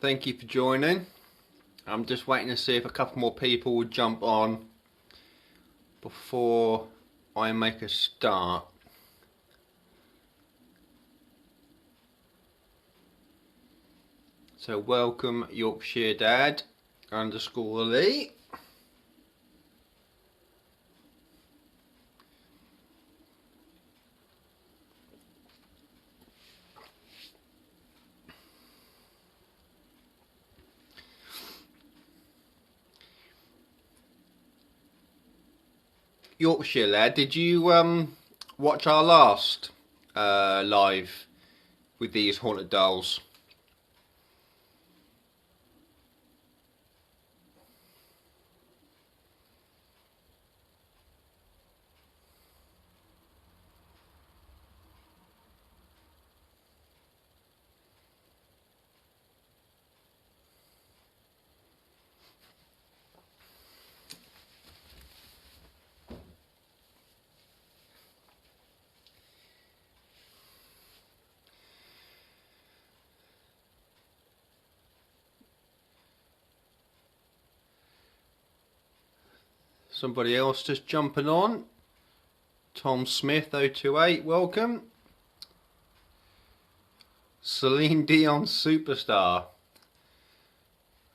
Thank you for joining. I'm just waiting to see if a couple more people will jump on before I make a start. So welcome Yorkshire Dad _ Lee. Yorkshire lad, did you watch our last live with these haunted dolls? Somebody else just jumping on. Tom Smith 028, welcome. Celine Dion superstar.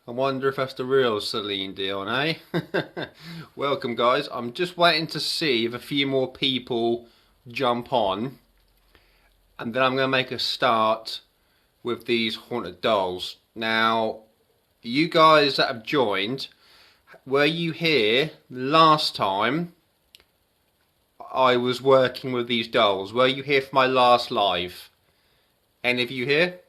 I wonder if that's the real Celine Dion, eh? Welcome guys. I'm just waiting to see if a few more people jump on, and then I'm going to make a start with these haunted dolls. Now, you guys that have joined, were you here last time I was working with these dolls? Were you here for my last live? Any of you here?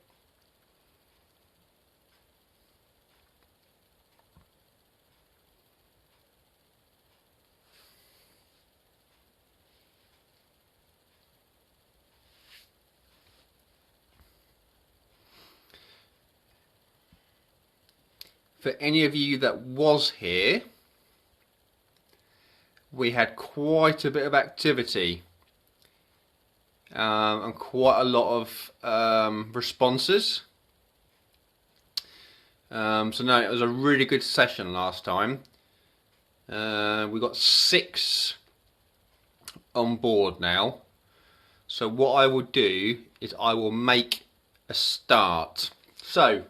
For any of you that was here, we had quite a bit of activity and quite a lot of responses. So no, it was a really good session last time. We got 6 on board now. So what I will do is I will make a start. So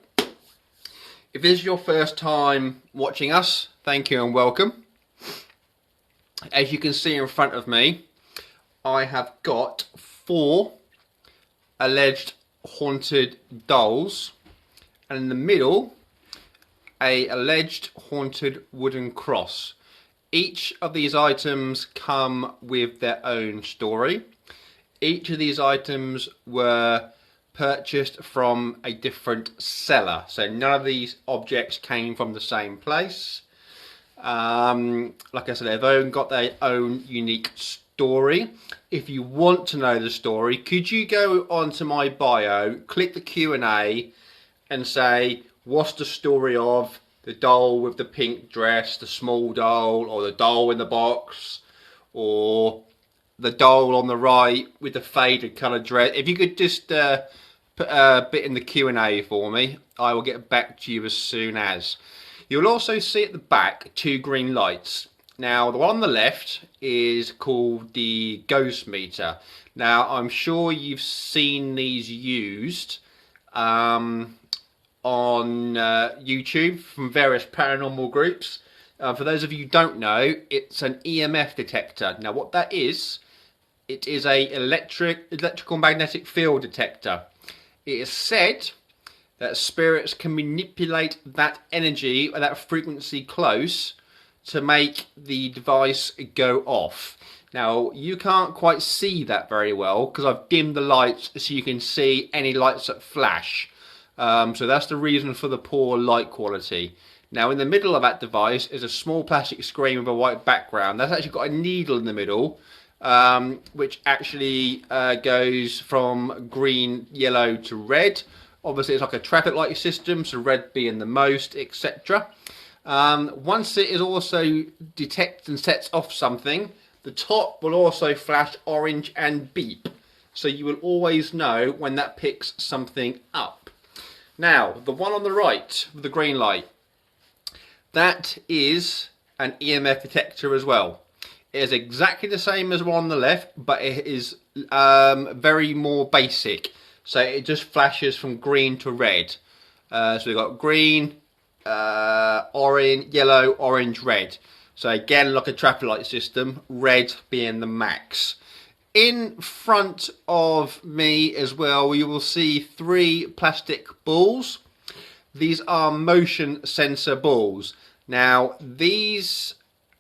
if this is your first time watching us, thank you and welcome. As you can see in front of me, I have got 4 alleged haunted dolls, and in the middle, a alleged haunted wooden cross. Each of these items come with their own story. Each of these items were purchased from a different seller, so none of these objects came from the same place. Like I said, they've got their own unique story. If you want to know the story, could you go onto my bio, click the Q&A and say, what's the story of the doll with the pink dress, the small doll, or the doll in the box, or the doll on the right with the faded coloured dress? If you could just put a bit in the Q&A for me, I will get back to you as soon as. You'll also see at the back 2 green lights. Now, the one on the left is called the ghost meter. Now, I'm sure you've seen these used on YouTube from various paranormal groups. For those of you who don't know, it's an EMF detector. Now, what that is, it is a electrical magnetic field detector. It is said that spirits can manipulate that energy or that frequency close to make the device go off. Now, you can't quite see that very well because I've dimmed the lights so you can see any lights that flash. So that's the reason for the poor light quality. Now, in the middle of that device is a small plastic screen with a white background. That's actually got a needle in the middle, which actually goes from green, yellow to red. Obviously, it's like a traffic light system, so red being the most, etc. Once it is also detects and sets off something, the top will also flash orange and beep. So you will always know when that picks something up. Now, the one on the right with the green light, that is an EMF detector as well. It is exactly the same as one on the left, but it is very more basic. So it just flashes from green to red. So we've got green, orange, yellow, orange, red. So again, like a traffic light system, red being the max. In front of me as well, you will see 3 plastic balls. These are motion sensor balls. Now, these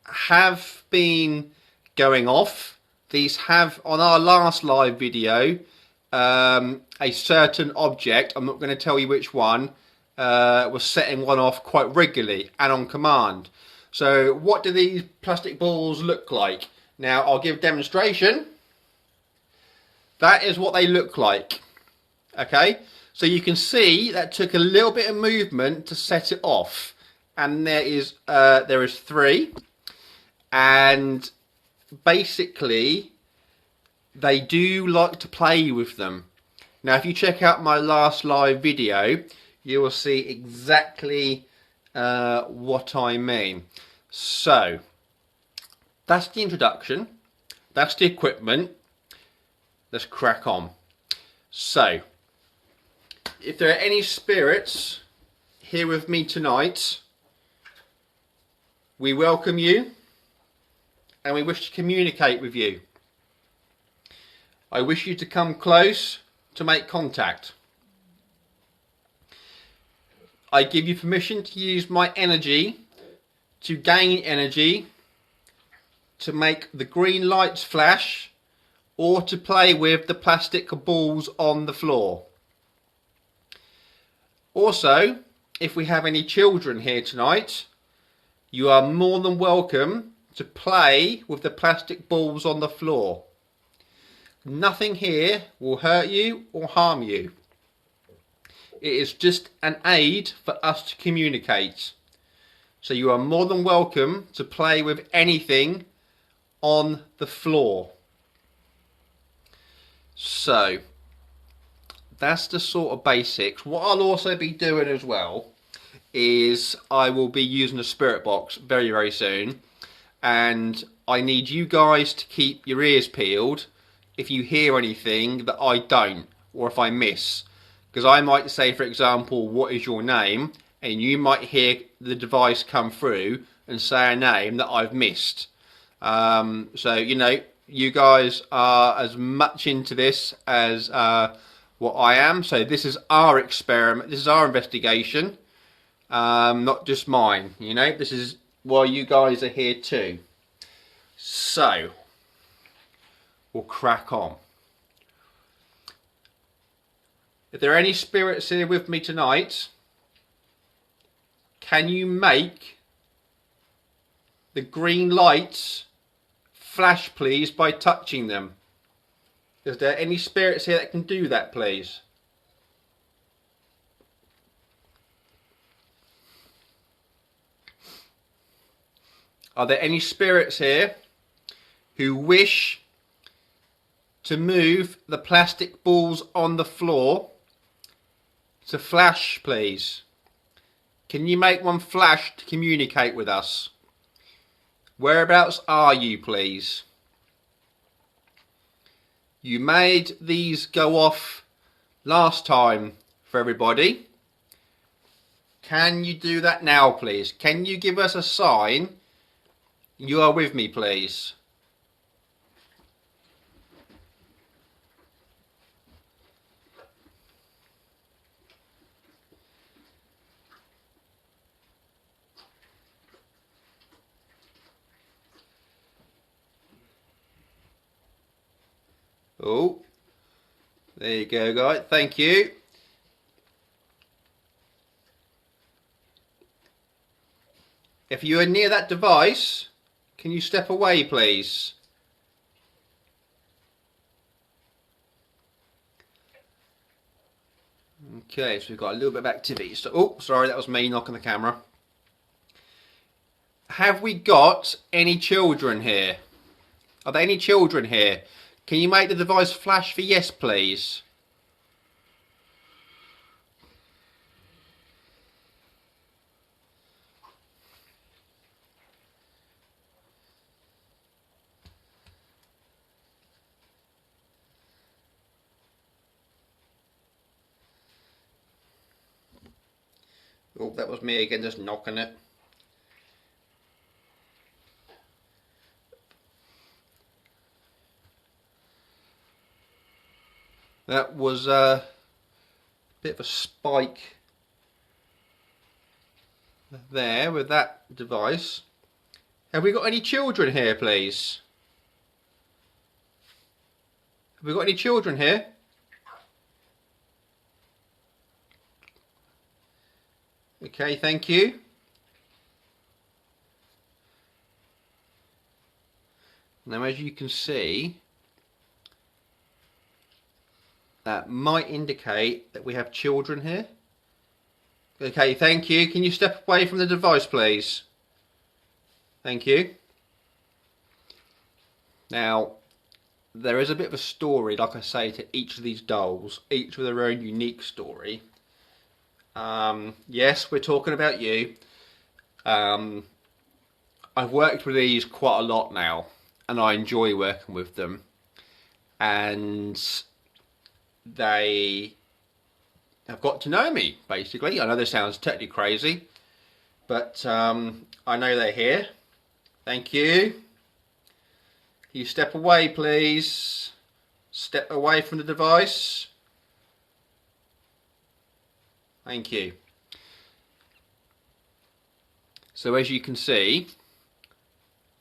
have been going off. These have, on our last live video, a certain object, I'm not going to tell you which one, was setting one off quite regularly and on command. So what do these plastic balls look like? Now, I'll give a demonstration. That is what they look like. Okay, so you can see that took a little bit of movement to set it off, and there is 3, and basically they do like to play with them. Now, if you check out my last live video, you will see exactly what I mean. So that's the introduction. That's the equipment. Let's crack on. So, if there are any spirits here with me tonight, we welcome you and we wish to communicate with you. I wish you to come close to make contact. I give you permission to use my energy to gain energy, to make the green lights flash, or to play with the plastic balls on the floor. Also, if we have any children here tonight, you are more than welcome to play with the plastic balls on the floor. Nothing here will hurt you or harm you. It is just an aid for us to communicate. So you are more than welcome to play with anything on the floor. So that's the sort of basics. What I'll also be doing as well is I will be using a spirit box very, very soon, and I need you guys to keep your ears peeled if you hear anything that I don't, or if I miss, because I might say, for example, what is your name, and you might hear the device come through and say a name that I've missed. So you know, you guys are as much into this as what I am. So this is our experiment. This is our investigation, not just mine. You know, this is why you guys are here too. So we'll crack on. If there are any spirits here with me tonight, can you make the green lights flash, please, by touching them? Is there any spirits here that can do that, please? Are there any spirits here who wish to move the plastic balls on the floor to flash, please? Can you make one flash to communicate with us? Whereabouts are you, please? You made these go off last time for everybody. Can you do that now, please? Can you give us a sign you are with me, please? Oh, there you go, guys. Thank you. If you are near that device, can you step away, please? Okay, so we've got a little bit of activity. So, oh, sorry, that was me knocking the camera. Have we got any children here? Are there any children here? Can you make the device flash for yes, please? Oh, that was me again, just knocking it. That was a bit of a spike there with that device. Have we got any children here, please? Have we got any children here? Okay, thank you. Now, as you can see, that might indicate that we have children here. Okay, thank you. Can you step away from the device, please? Thank you. Now, there is a bit of a story, like I say, to each of these dolls, each with their own unique story. Yes, we're talking about you. I've worked with these quite a lot now, and I enjoy working with them. And they have got to know me, basically. I know this sounds totally crazy, but I know they're here. Thank you. Can you step away, please? Step away from the device. Thank you. So as you can see,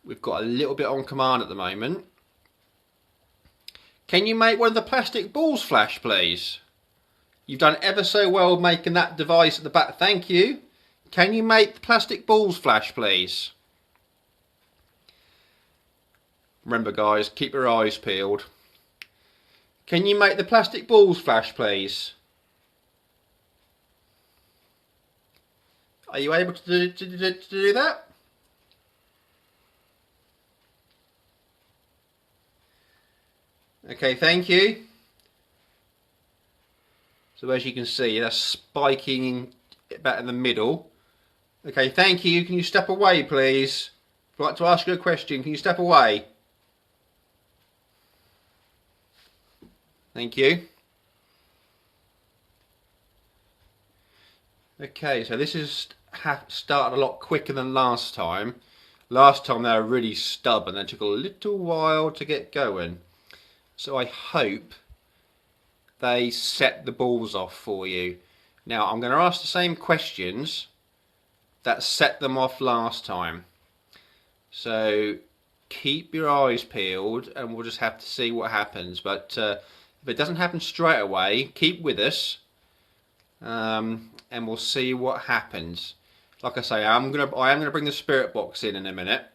we've got a little bit on command at the moment. Can you make one of the plastic balls flash, please? You've done ever so well making that device at the back. Thank you. Can you make the plastic balls flash, please? Remember, guys, keep your eyes peeled. Can you make the plastic balls flash, please? Are you able to do that? Okay, thank you. So as you can see, that's spiking about in the middle. Okay, thank you. Can you step away, please? I'd like to ask you a question. Can you step away? Thank you. Okay, so this is started a lot quicker than last time. Last time they were really stubborn. They took a little while to get going. So I hope they set the balls off for you. Now I'm going to ask the same questions that set them off last time. So keep your eyes peeled and we'll just have to see what happens. But if it doesn't happen straight away, keep with us and we'll see what happens. Like I say, I am gonna bring the spirit box in a minute.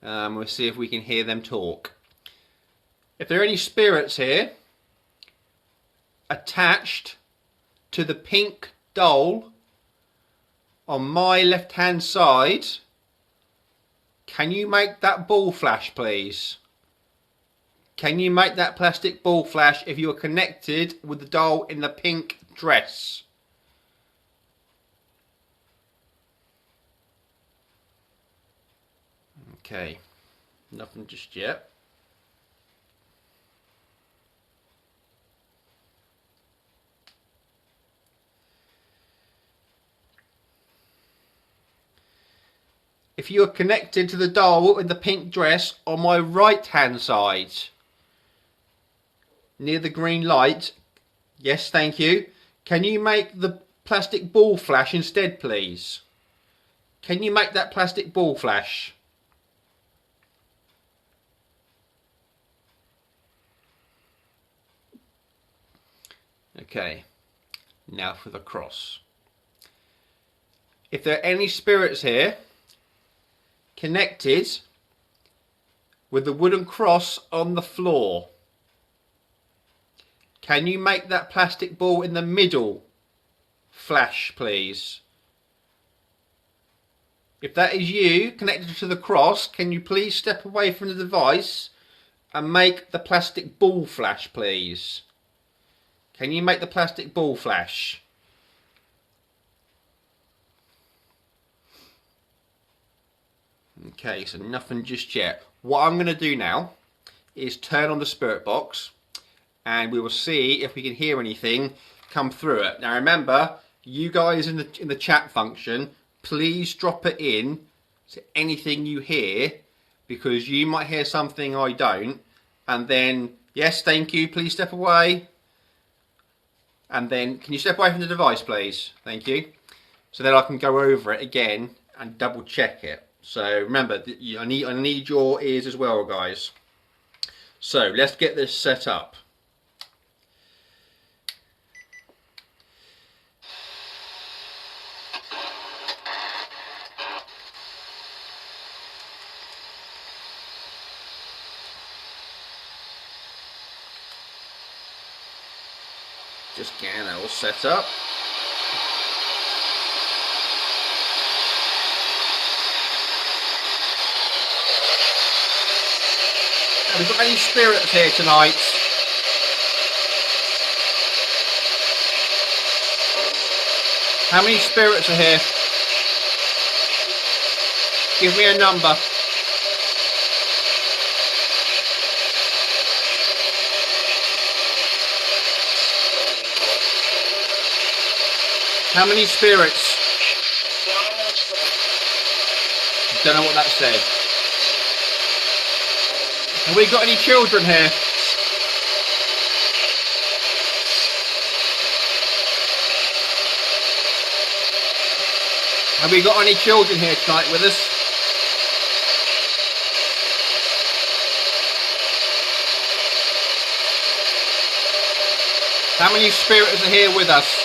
We'll see if we can hear them talk. If there are any spirits here attached to the pink doll on my left hand side, can you make that ball flash, please? Can you make that plastic ball flash if you are connected with the doll in the pink dress? Okay, nothing just yet. If you are connected to the doll in the pink dress on my right hand side, near the green light, yes, thank you. Can you make the plastic ball flash instead, please? Can you make that plastic ball flash? Okay, now for the cross. If there are any spirits here connected with the wooden cross on the floor, can you make that plastic ball in the middle flash, please? If that is you connected to the cross, can you please step away from the device and make the plastic ball flash, please? Can you make the plastic ball flash? Okay, so nothing just yet. What I'm going to do now is turn on the spirit box and we will see if we can hear anything come through it. Now remember, you guys in the chat function, please drop it in to anything you hear, because you might hear something I don't, and then yes, thank you, please step away, and then can you step away from the device please, thank you, so then I can go over it again and double check it. So remember, I need your ears as well, guys. So let's get this set up. Just getting that all set up. Have we got any spirits here tonight? How many spirits are here? Give me a number. How many spirits? Don't know what that said. Have we got any children here? Have we got any children here tonight with us? How many spirits are here with us?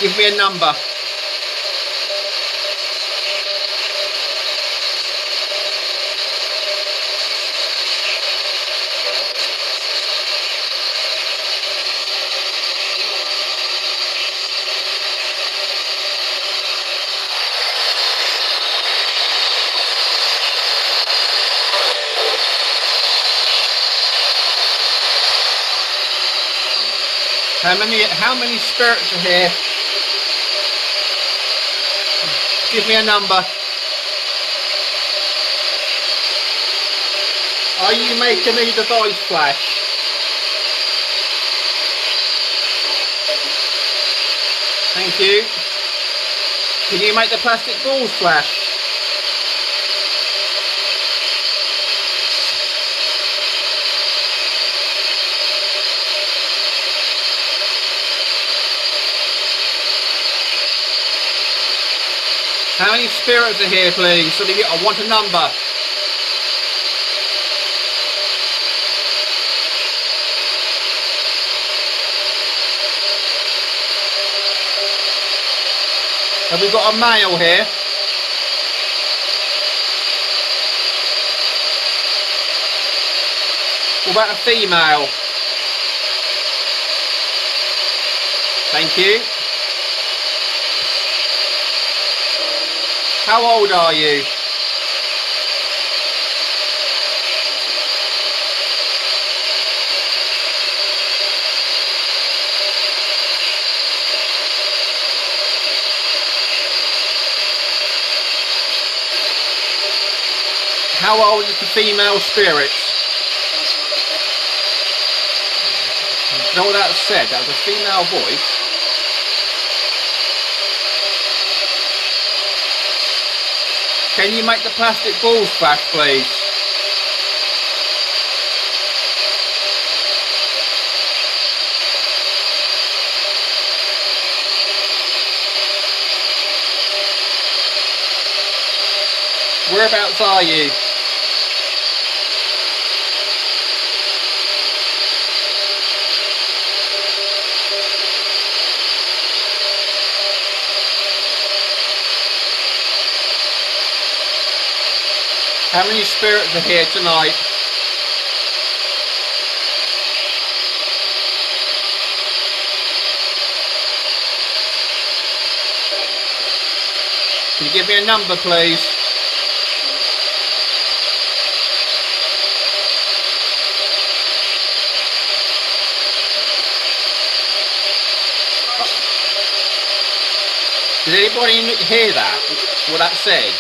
Give me a number. How many spirits are here? Give me a number. Are you making the device flash? Thank you. Can you make the plastic balls flash? How many spirits are here, please? So I want a number. Have we got a male here? What about a female? Thank you. How old are you? How old is the female spirit? You know what that said? That was a female voice. Can you make the plastic balls flash, please? Whereabouts are you? How many spirits are here tonight? Can you give me a number, please? Did anybody hear that? What that said?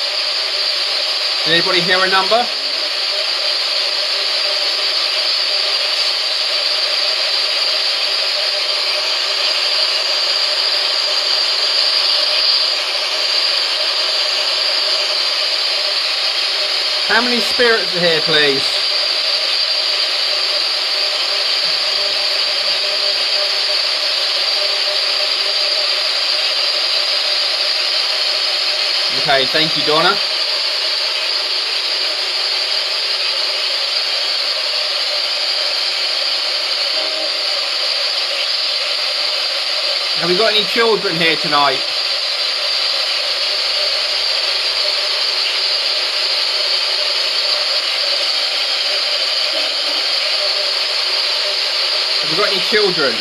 Did anybody hear a number? How many spirits are here, please? Okay, thank you, Donna. Have we got any children here tonight? Have we got any children?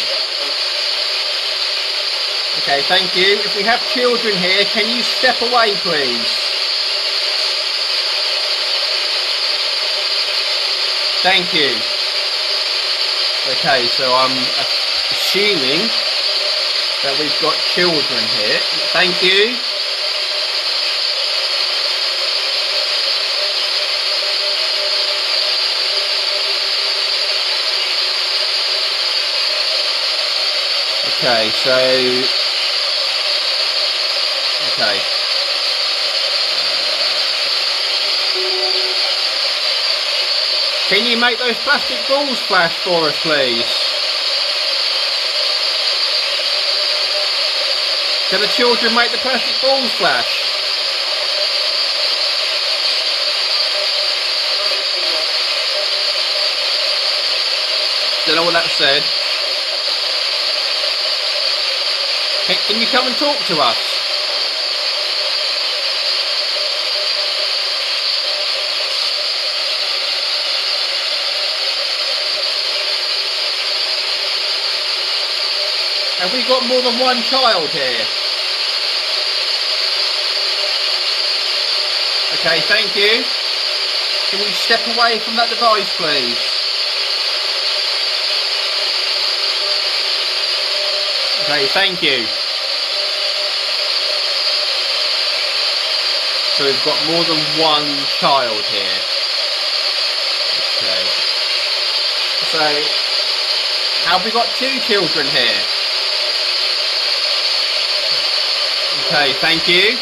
Okay, thank you. If we have children here, can you step away, please? Thank you. Okay, so I'm assuming that we've got children here. Thank you. Okay, so... Okay. Can you make those plastic balls flash for us, please? Can the children make the plastic balls flash? Don't know what that said. Can you come and talk to us? Have we got more than one child here? Okay, thank you. Can you step away from that device, please? Okay, thank you. So we've got more than one child here. Okay. So, have we got two children here? Okay, thank you.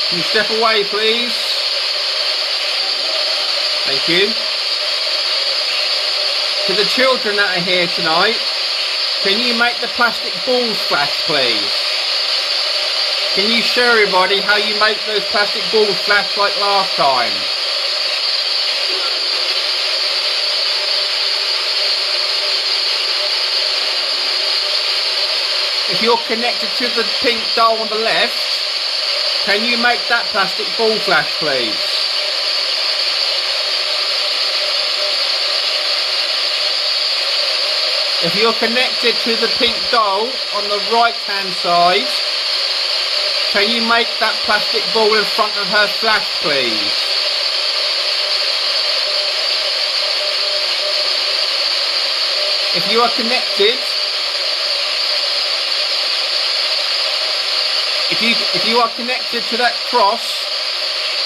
Can you step away, please? Thank you. To the children that are here tonight, can you make the plastic balls flash, please? Can you show everybody how you make those plastic balls flash like last time? If you're connected to the pink doll on the left, can you make that plastic ball flash, please? If you're connected to the pink doll on the right hand side, can you make that plastic ball in front of her flash, please? If you are connected, if you are connected to that cross,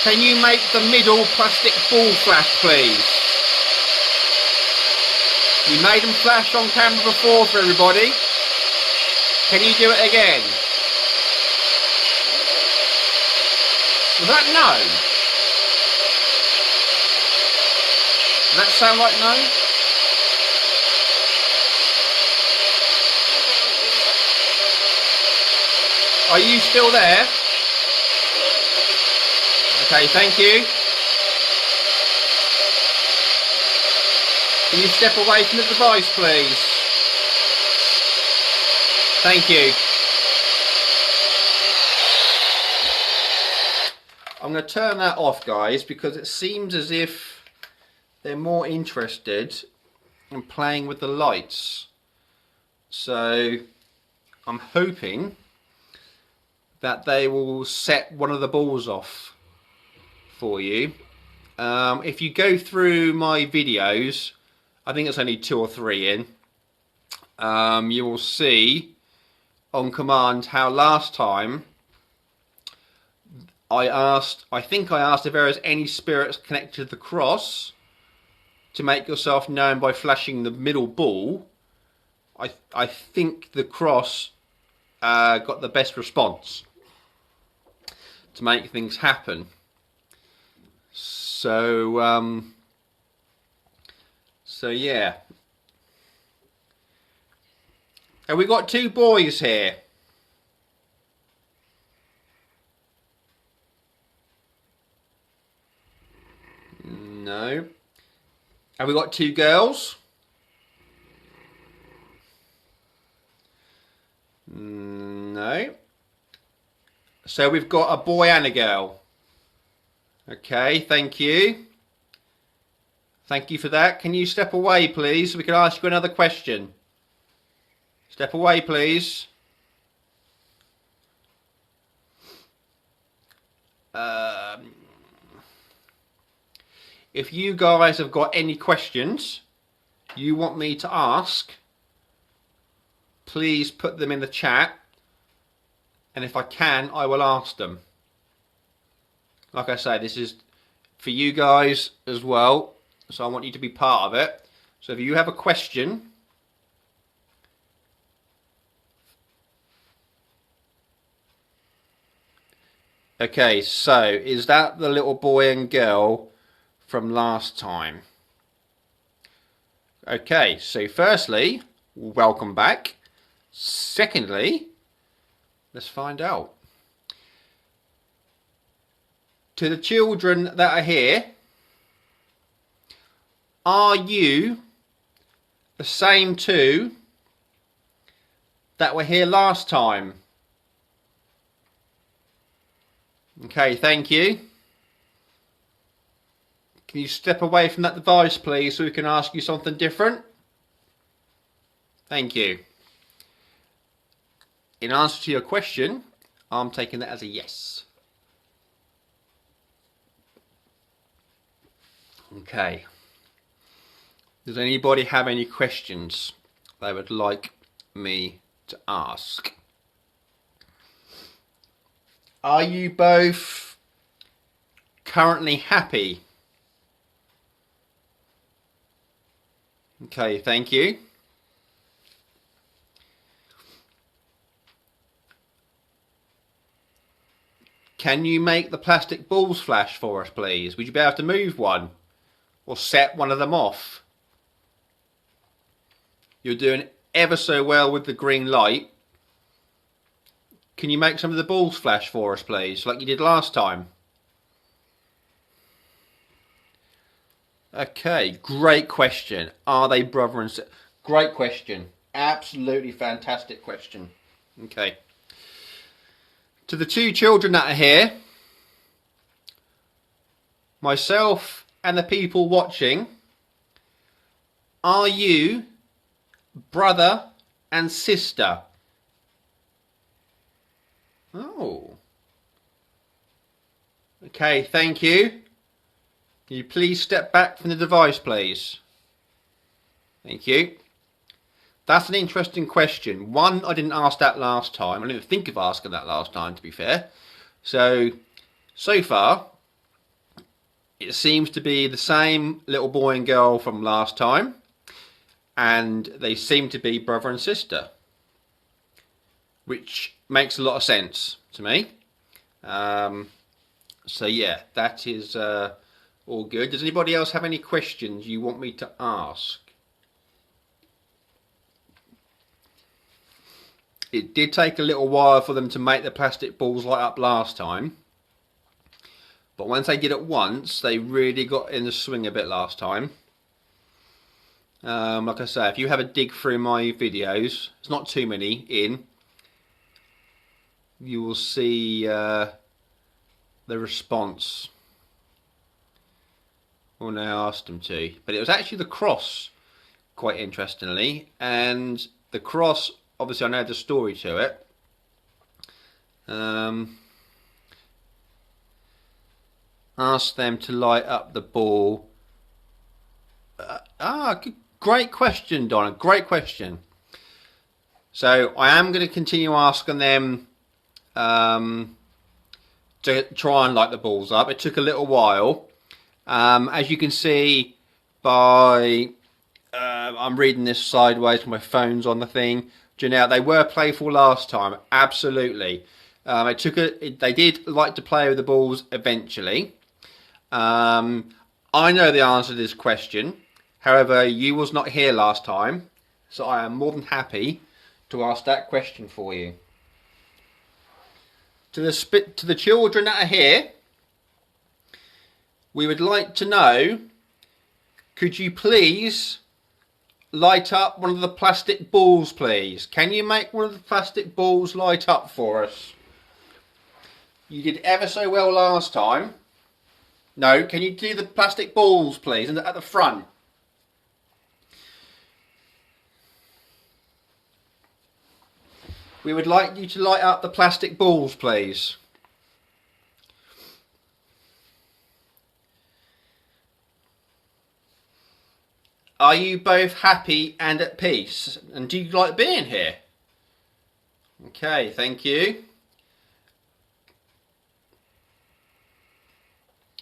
can you make the middle plastic ball flash, please? You made them flash on camera before for everybody. Can you do it again? Was that no? Does that sound like no? Are you still there? Okay, thank you. Can you step away from the device, please? Thank you. I'm going to turn that off, guys, because it seems as if they're more interested in playing with the lights. So I'm hoping that they will set one of the balls off for you. If you go through my videos, I think it's only 2 or 3 in, you will see on command how last time I think I asked if there was any spirits connected to the cross to make yourself known by flashing the middle ball. I think the cross got the best response to make things happen. So so yeah. And we got two boys here. No. Have we got two girls? No. So we've got a boy and a girl. Okay, thank you. Thank you for that. Can you step away, please, so we can ask you another question? Step away, please. If you guys have got any questions you want me to ask, please put them in the chat, and if I can, I will ask them. Like I say, this is for you guys as well, so I want you to be part of it. So if you have a question, okay, so is that the little boy and girl from last time? Okay, so firstly, welcome back. Secondly, let's find out. To the children that are here, are you the same two that were here last time? Okay, thank you. Can you step away from that device, please, so we can ask you something different? Thank you. In answer to your question, I'm taking that as a yes. Okay. Does anybody have any questions they would like me to ask? Are you both currently happy? Okay, thank you. Can you make the plastic balls flash for us, please? Would you be able to move one or set one of them off? You're doing ever so well with the green light. Can you make some of the balls flash for us, please, like you did last time? Okay, great question. Are they brother and sister? Great question. Absolutely fantastic question. Okay. To the two children that are here, myself and the people watching, are you brother and sister? Oh. Okay, thank you. Can you please step back from the device, please? Thank you. That's an interesting question. One, I didn't ask that last time. I didn't think of asking that last time, to be fair. So far, it seems to be the same little boy and girl from last time. And they seem to be brother and sister, which makes a lot of sense to me. So yeah, that is all good. Does anybody else have any questions you want me to ask? It did take a little while for them to make the plastic balls light up last time, but once they did it once, they really got in the swing a bit last time. Like I say, if you have a dig through my videos, it's not too many in, you will see the response when I asked them to. But it was actually the cross, quite interestingly, and the cross, obviously I know the story to it. Asked them to light up the ball. Great question, Donna. Great question. So I am going to continue asking them to try and light the balls up. It took a little while. As you can see by, I'm reading this sideways, my phone's on the thing. Janelle, they were playful last time. Absolutely. They did like to play with the balls eventually. I know the answer to this question. However, you was not here last time, so I am more than happy to ask that question for you. To the children that are here, we would like to know, could you please light up one of the plastic balls, please? Can you make one of the plastic balls light up for us? You did ever so well last time. No, can you do the plastic balls, please, at the front? We would like you to light up the plastic balls, please. Are you both happy and at peace? And do you like being here? Okay, thank you.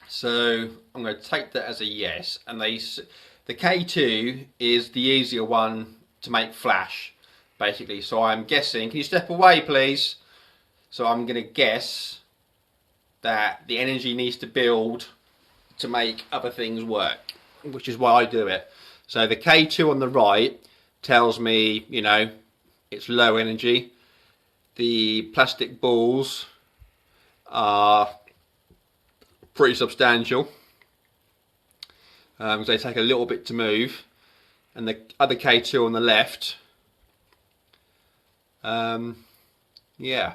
So I'm going to take that as a yes. And the K2 is the easier one to make flash, basically. So I'm guessing, can you step away, please? So I'm going to guess that the energy needs to build to make other things work, which is why I do it. So the K2 on the right tells me, you know, it's low energy. The plastic balls are pretty substantial. They take a little bit to move. And the other K2 on the left, yeah.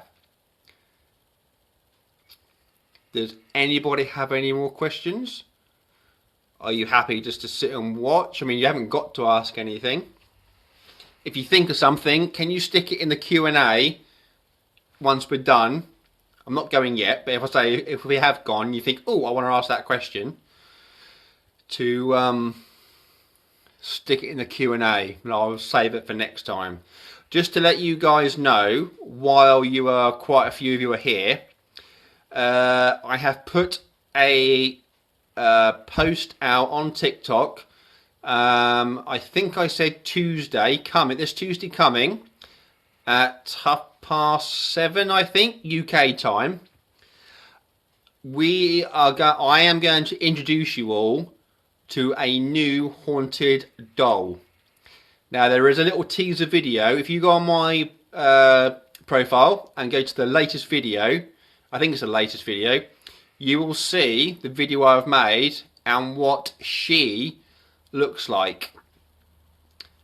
Does anybody have any more questions? Are you happy just to sit and watch? I mean, you haven't got to ask anything. If you think of something, can you stick it in the Q&A once we're done? I'm not going yet, but if we have gone, you think, oh, I want to ask that question, to stick it in the Q&A, and I'll save it for next time. Just to let you guys know, while quite a few of you are here, I have put a post out on TikTok. I think I said this Tuesday coming at 7:30, I think, UK time. I am going to introduce you all to a new haunted doll. Now, there is a little teaser video. If you go on my profile and go to the latest video, I think it's the latest video, you will see the video I've made and what she looks like.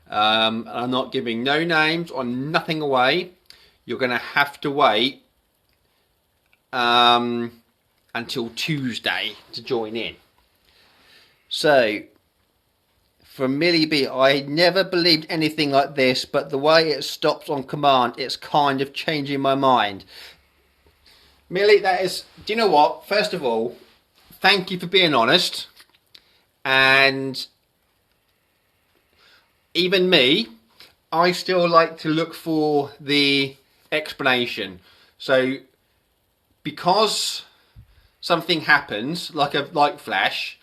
I'm not giving no names or nothing away. You're going to have to wait until Tuesday to join in. So, from Millie B, I never believed anything like this, but the way it stops on command, it's kind of changing my mind. Millie, do you know what? First of all, thank you for being honest. And even me, I still like to look for the explanation. So, because something happens, like a light flash,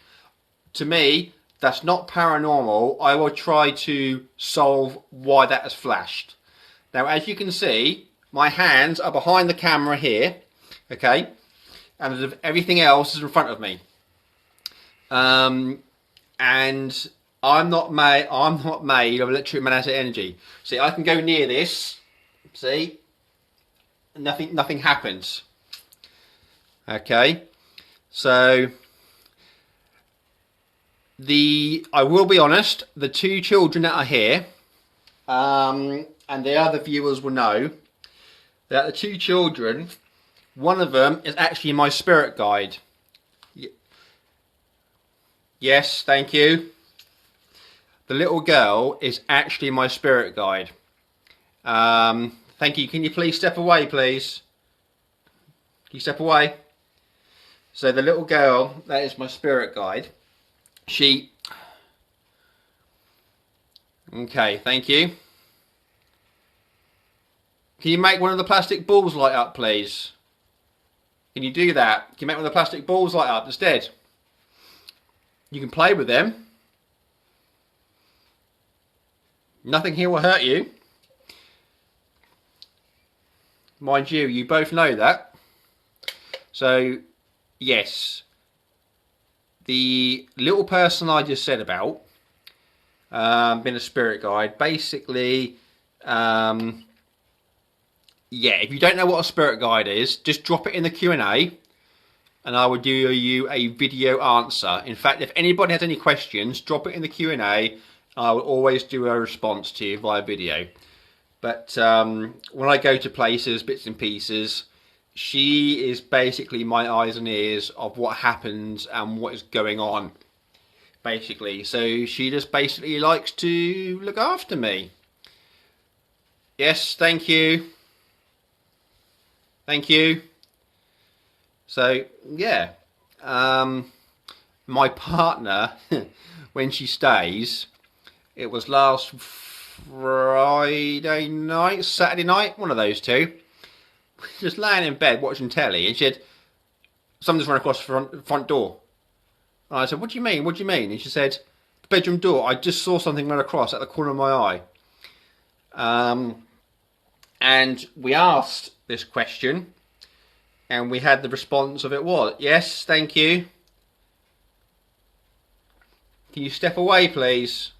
to me, that's not paranormal. I will try to solve why that has flashed. Now, as you can see, my hands are behind the camera here, okay, and everything else is in front of me. And I'm not made of electromagnetic energy. See, I can go near this. See, nothing happens. Okay, so I will be honest. The two children that are here, and the other viewers will know that the two children, one of them is actually my spirit guide. Yes, thank you. The little girl is actually my spirit guide. Thank you. Can you please step away, please? Can you step away? So the little girl, that is my spirit guide. Okay, thank you. Can you make one of the plastic balls light up, please? Can you do that? Can you make one of the plastic balls light up instead? You can play with them. Nothing here will hurt you. Mind you, you both know that. So, yes. the little person I just said about, being a spirit guide, basically, yeah, if you don't know what a spirit guide is, just drop it in the Q&A and I will do you a video answer. In fact, if anybody has any questions, drop it in the Q&A. I will always do a response to you via video. But when I go to places, bits and pieces, she is basically my eyes and ears of what happens and what is going on, basically. So she just basically likes to look after me. Yes, thank you. Thank you. So, yeah. My partner, when she stays, it was last Friday night, Saturday night, one of those two. Just laying in bed watching telly, and she said, "Something's run across the front door." And I said, "What do you mean? What do you mean?" And she said, "The bedroom door. I just saw something run across at the corner of my eye." And we asked this question, and we had the response of it was, "Yes, thank you. Can you step away, please?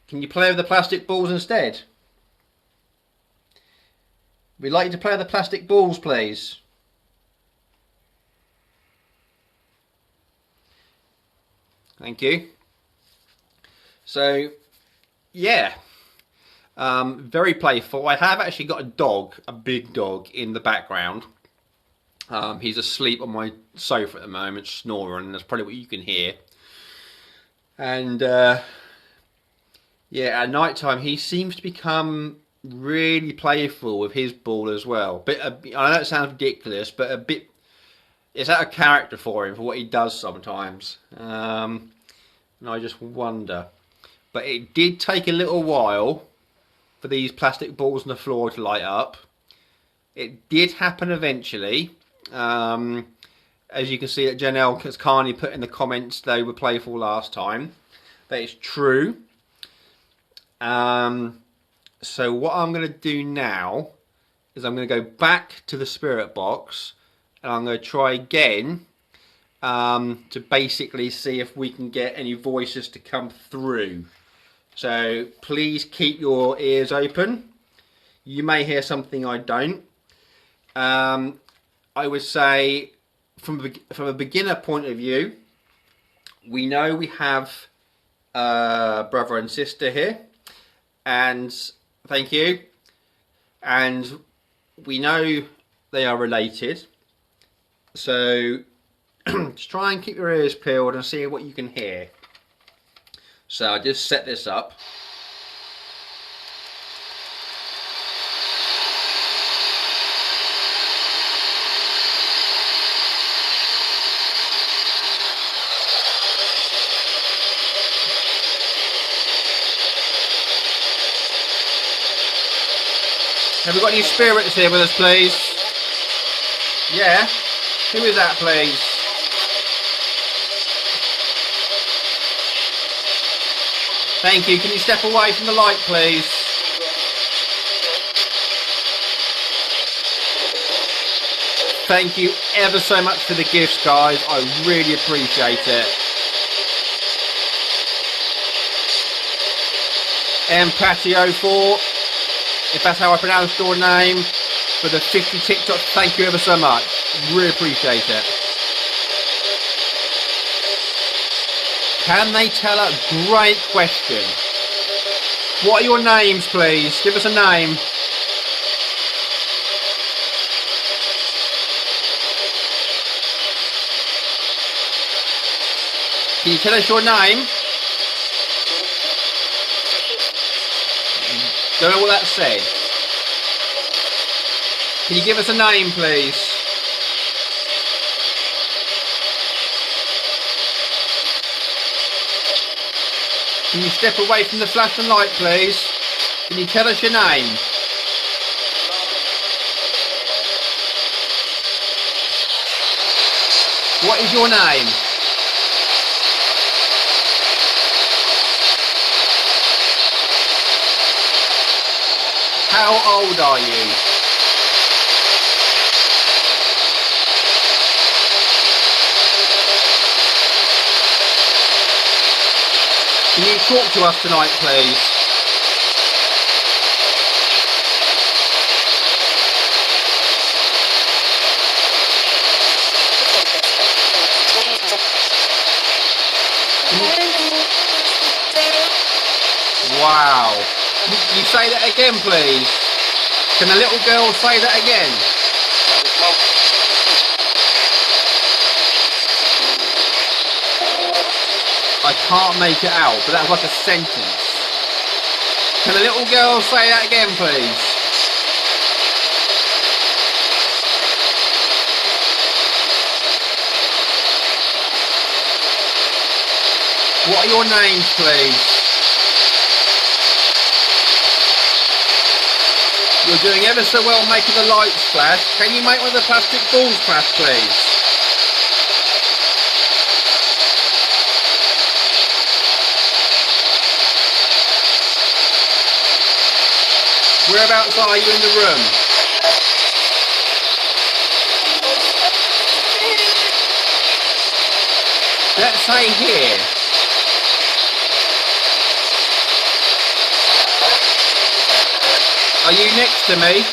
Can you play with the plastic balls instead? We'd like you to play with the plastic balls, please." Thank you. So, yeah. Very playful. I have actually got a dog, a big dog, in the background. He's asleep on my sofa at the moment, snoring, and that's probably what you can hear. And, yeah, at night time, he seems to become really playful with his ball as well. But I know it sounds ridiculous, but a bit, it's out of character for him for what he does sometimes. And I just wonder. But it did take a little while for these plastic balls on the floor to light up. It did happen eventually. As you can see, that Janelle has kindly put in the comments they were playful last time. That is true. So what I'm going to do now is I'm going to go back to the spirit box and I'm going to try again to basically see if we can get any voices to come through. So please keep your ears open. You may hear something I don't. I would say from a beginner point of view, we know we have a brother and sister here. And thank you. And we know they are related. So just try and keep your ears peeled and see what you can hear. So I just set this up. Have we got any spirits here with us, please? Yeah? Who is that, please? Thank you. Can you step away from the light, please? Thank you ever so much for the gifts, guys. I really appreciate it. Empatio4, if that's how I pronounce your name, for the 50 TikTok, thank you ever so much. Really appreciate it. Can they tell a great question? What are your names, please? Give us a name. Can you tell us your name? Don't know what that said. Can you give us a name, please? Can you step away from the flash and light, please? Can you tell us your name? What is your name? How old are you? Can you talk to us tonight, please? Wow. You say that again, please? Can the little girl say that again? I can't make it out, but that's like a sentence. Can the little girl say that again, please? What are your names, please? You're doing ever so well making the lights flash. Can you make one of the plastic balls flash, please? Whereabouts are you in the room? Let's say here. Are you next to me?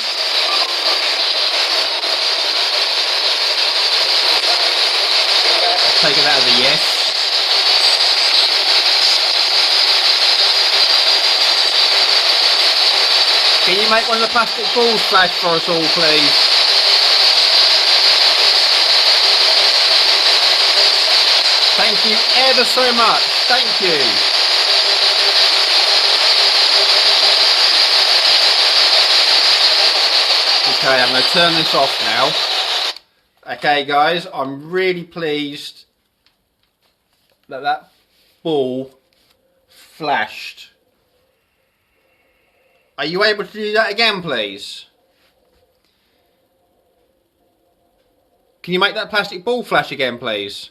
I'll take it out as a yes. Can you make one of the plastic balls flash for us all, please? Thank you ever so much. Thank you. Okay, I'm going to turn this off now. Okay, guys, I'm really pleased that that ball flashed. Are you able to do that again, please? Can you make that plastic ball flash again, please?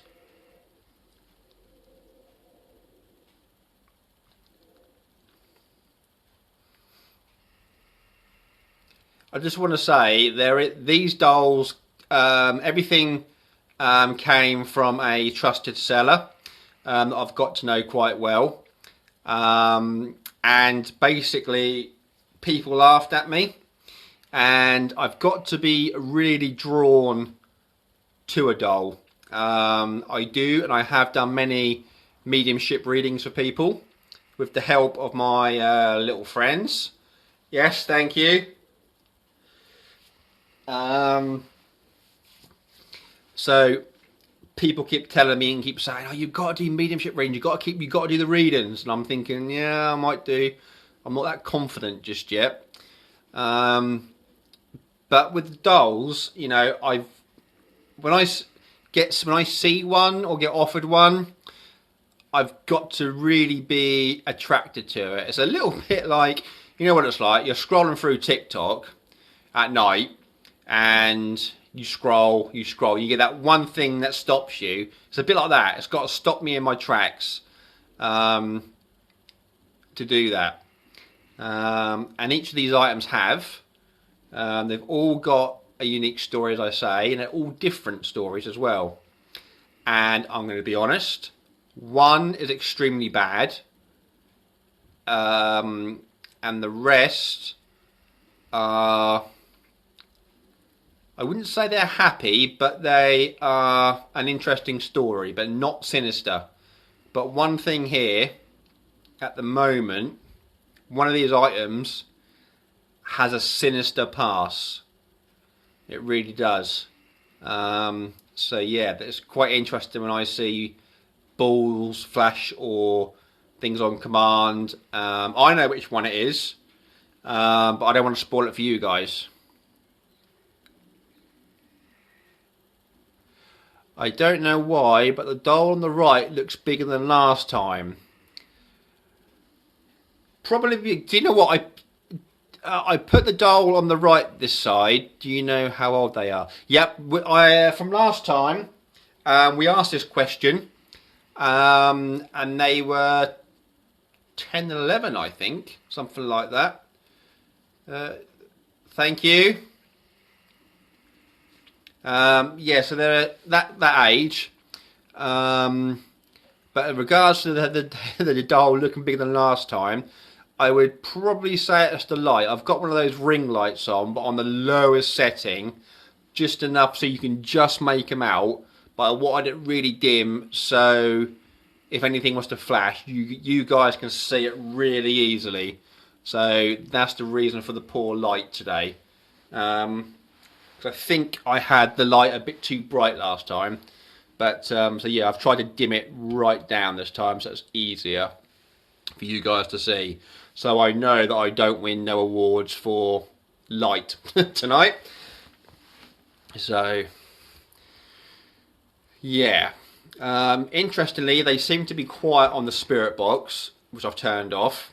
I just want to say these dolls, everything came from a trusted seller that I've got to know quite well, and basically people laughed at me, and I've got to be really drawn to a doll. I do, and I have done many mediumship readings for people with the help of my little friends. Yes, thank you. So people keep telling me and keep saying, "Oh, you've got to do mediumship readings. You've got to do the readings." And I'm thinking, yeah, I might do. I'm not that confident just yet. But with the dolls, you know, when I see one or get offered one, I've got to really be attracted to it. It's a little bit like, you know what it's like. You're scrolling through TikTok at night. And you scroll, you get that one thing that stops you. It's a bit like that. It's got to stop me in my tracks to do that. And each of these items they've all got a unique story, as I say, and they're all different stories as well. And I'm going to be honest, one is extremely bad, and the rest are, I wouldn't say they're happy, but they are an interesting story, but not sinister. But one thing here, at the moment, one of these items has a sinister pass. It really does. So yeah, it's quite interesting when I see balls flash or things on command. I know which one it is, but I don't want to spoil it for you guys. I don't know why, but the doll on the right looks bigger than last time. Probably, do you know what? I put the doll on the right this side. Do you know how old they are? Yep, from last time, we asked this question, and they were 10 and 11, I think. Something like that. Thank you. Yeah, so they're that age. But in regards to the doll looking bigger than last time, I would probably say it's the light. I've got one of those ring lights on, but on the lowest setting, just enough so you can just make them out. But I wanted it really dim, so if anything was to flash, you guys can see it really easily. So that's the reason for the poor light today. I think I had the light a bit too bright last time. But so yeah, I've tried to dim it right down this time so it's easier for you guys to see. So I know that I don't win no awards for light tonight. So yeah. Interestingly, they seem to be quiet on the spirit box, which I've turned off.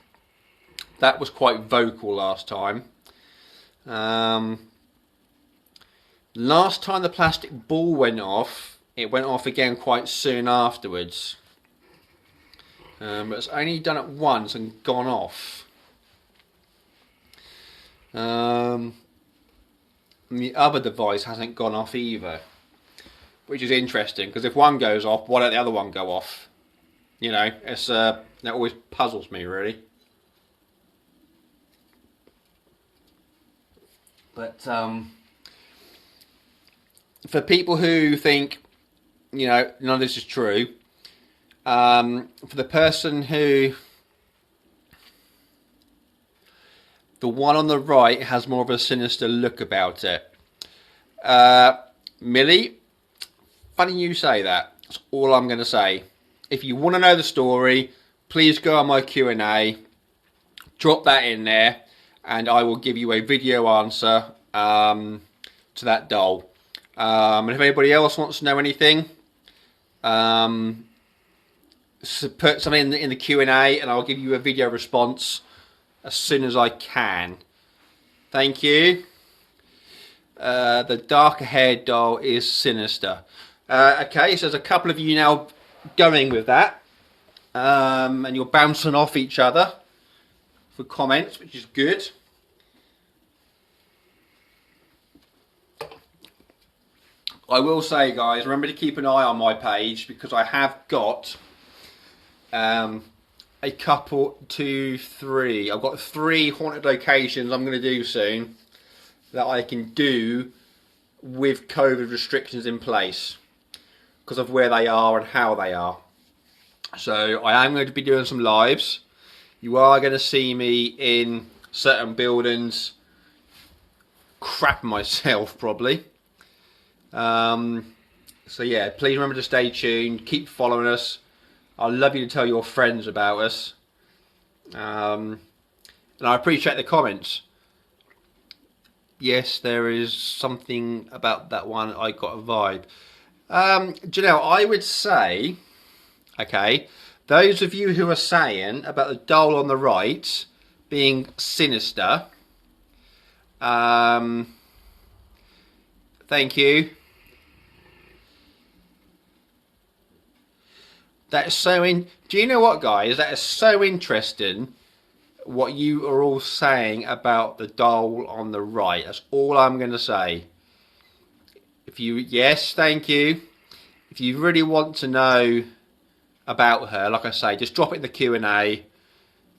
That was quite vocal last time. Last time the plastic ball went off, it went off again quite soon afterwards. But it's only done it once and gone off. And the other device hasn't gone off either, which is interesting because if one goes off, why don't the other one go off? You know, it's that always puzzles me really. But for people who think, you know, none of this is true, for the person who, the one on the right has more of a sinister look about it. Millie, funny you say that. That's all I'm going to say. If you want to know the story, please go on my Q&A, drop that in there, and I will give you a video answer to that doll. And if anybody else wants to know anything, so put something in the Q&A and I'll give you a video response as soon as I can. Thank you. The darker haired doll is sinister. Okay, so there's a couple of you now going with that. And you're bouncing off each other for comments, which is good. I will say, guys, remember to keep an eye on my page because I have got a couple, 2, 3. I've got 3 haunted locations I'm going to do soon that I can do with COVID restrictions in place because of where they are and how they are. So I am going to be doing some lives. You are going to see me in certain buildings crap myself probably. So yeah, please remember to stay tuned, keep following us. I'd love you to tell your friends about us. And I appreciate the comments. Yes, there is something about that one, I got a vibe. Janelle, I would say, okay, those of you who are saying about the doll on the right being sinister, thank you. That is so do you know what, guys? That is so interesting what you are all saying about the doll on the right. That's all I'm going to say. Yes, thank you. If you really want to know about her, like I say, just drop it in the Q&A,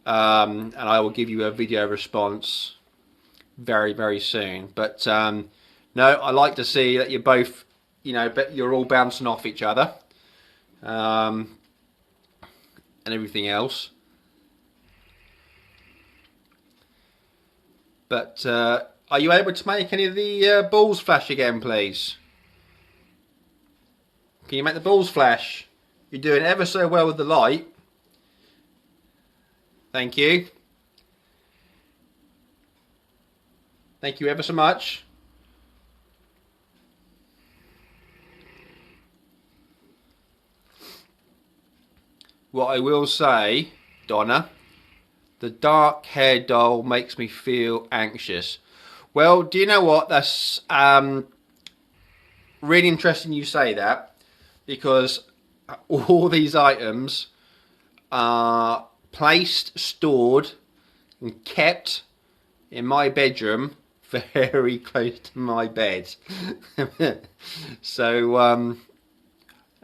and I will give you a video response very, very soon. But no, I like to see that you're both, you know, you're all bouncing off each other. And everything else. But are you able to make any of the balls flash again, please? Can you make the balls flash? You're doing ever so well with the light. Thank you. Thank you ever so much. What I will say, Donna, the dark haired doll makes me feel anxious. Well, do you know what? That's really interesting you say that, because all these items are placed, stored and kept in my bedroom very close to my bed. So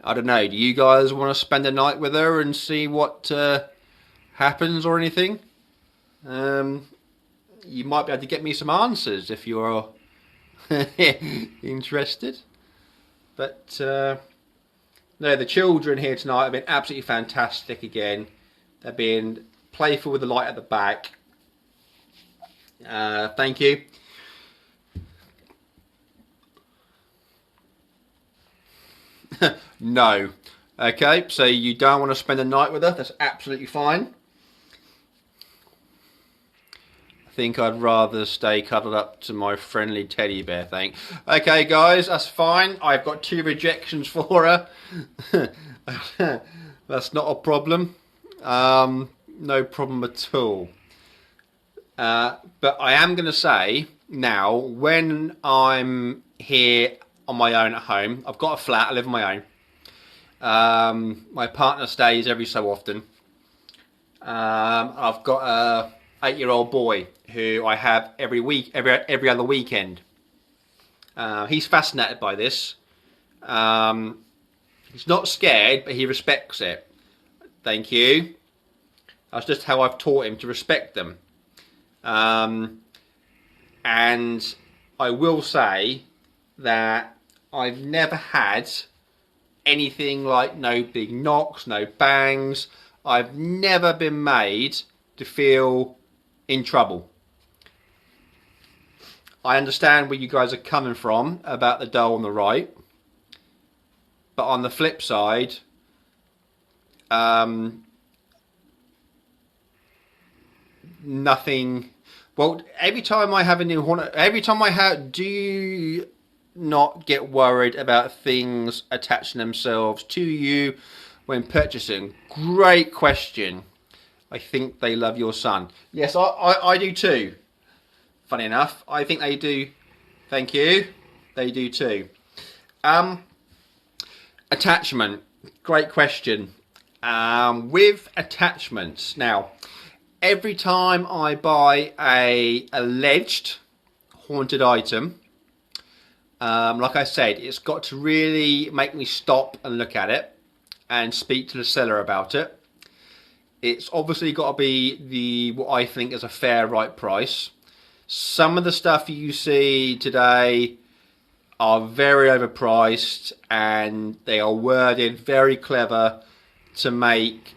I don't know. Do you guys want to spend a night with her and see what happens or anything? You might be able to get me some answers if you're interested. But no, the children here tonight have been absolutely fantastic again. They've been playful with the light at the back. Thank you. No. Okay, so you don't want to spend the night with her. That's absolutely fine. I think I'd rather stay cuddled up to my friendly teddy bear thing. Okay, guys, that's fine. I've got 2 rejections for her. That's not a problem. No problem at all. But I am going to say now, when I'm here on my own at home, I've got a flat, I live on my own. My partner stays every so often. I've got a 8-year-old boy who I have every other weekend. He's fascinated by this. He's not scared, but he respects it. Thank you. That's just how I've taught him to respect them. And I will say that I've never had anything like no big knocks, no bangs. I've never been made to feel in trouble. I understand where you guys are coming from about the doll on the right. But on the flip side, nothing. Well, every time I have a new haunted, do you not get worried about things attaching themselves to you when purchasing? Great question. I think they love your son. Yes, I do too. Funny enough, I think they do. Thank you. They do too. Attachment. Great question. With attachments, now, every time I buy a alleged haunted item, like I said, it's got to really make me stop and look at it and speak to the seller about it. It's obviously got to be what I think is a fair, right price. Some of the stuff you see today are very overpriced, and they are worded very clever to make